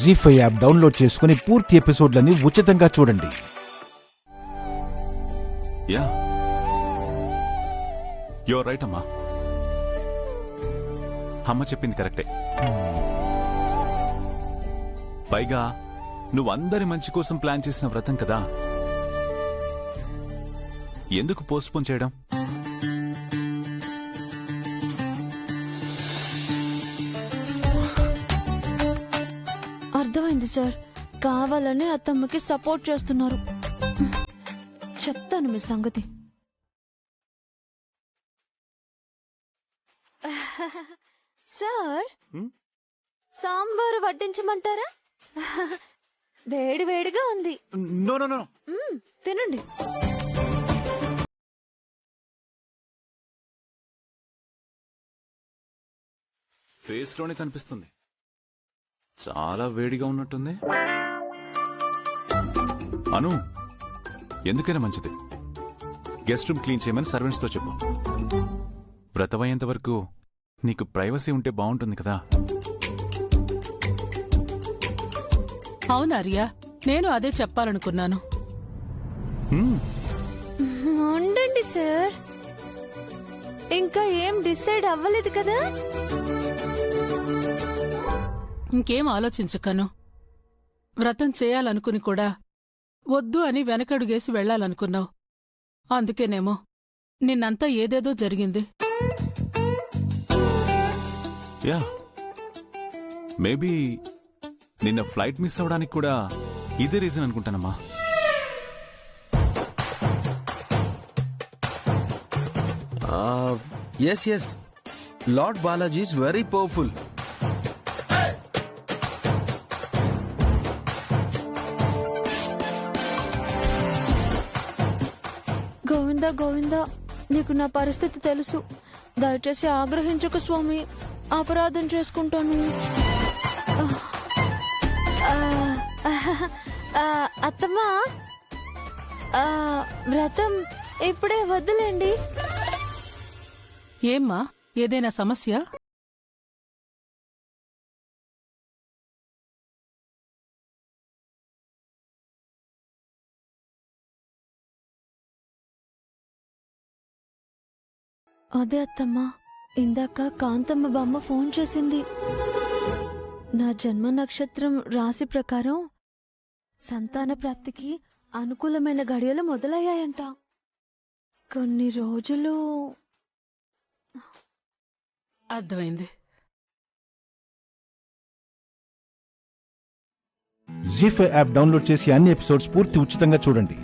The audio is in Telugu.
జీ5 యాప్ డౌన్లోడ్ చేసుకుని పూర్తి ఎపిసోడ్లని ఉచితంగా చూడండి. యా యువర్ రైట్ అమ్మా. అమ్మ చెప్పింది కరెక్టే. పైగా నువ్వందరి మంచి కోసం ప్లాన్ చేసిన వ్రతం కదా, ఎందుకు పోస్ట్పోన్ చేయడం? అర్థమైంది సార్, కావాలని అత్తమ్మకి సపోర్ట్ చేస్తున్నారు. చెప్తాను మీ సంగతి. సార్, సాంబారు వడ్డించమంటారా? వేడి వేడిగా ఉంది. తినండి. ఫేస్ లోనే కనిపిస్తుంది, చాలా వేడిగా ఉన్నట్టుంది. అను, ఎందుకైనా మంచిది గెస్ట్ రూమ్ క్లీన్ చేయమని సర్వెంట్స్ తో చెప్పు. వ్రతమయ్యేంత వరకు నీకు ప్రైవసీ ఉంటే బాగుంటుంది కదా. అవునార్యా, నేను అదే చెప్పాలనుకున్నాను. ఉండండి సార్, ఇంకా ఏం డిసైడ్ అవ్వలేదు కదా. ఇంకేం ఆలోచించకను. వ్రతం చేయాలనుకుని కూడా వద్దు అని వెనకడుగేసి వెళ్లాలనుకున్నావు. అందుకేనేమో నిన్నంతా ఏదేదో జరిగింది. యా, మేబీ నిన్న ఫ్లైట్ మిస్ అవడానికి కూడా ఇదే రీజన్ అనుకుంటానమ్మా. Yes. Lord Balaji is very powerful. Govinda Govinda, నీకు నా పరిస్థితి తెలుసు. దయచేసి ఆగ్రహించకు స్వామి, అపరాధం చేసుకుంటాను. అత్తమ్మా, వ్రతం ఇప్పుడే వద్దులేండి. ఏమ్మా, ఏదైనా సమస్య? అదే అత్తమ్మా, ఇందాక కాంతమ్మ బామ్మ ఫోన్ చేసింది. నా జన్మ నక్షత్రం రాశి ప్రకారం సంతాన ప్రాప్తికి అనుకూలమైన గడియలు మొదలయ్యాయంట. కొన్ని రోజులు. అర్థమైంది. జీ5 యాప్ డౌన్లోడ్ చేసి అన్ని ఎపిసోడ్స్ పూర్తి ఉచితంగా చూడండి.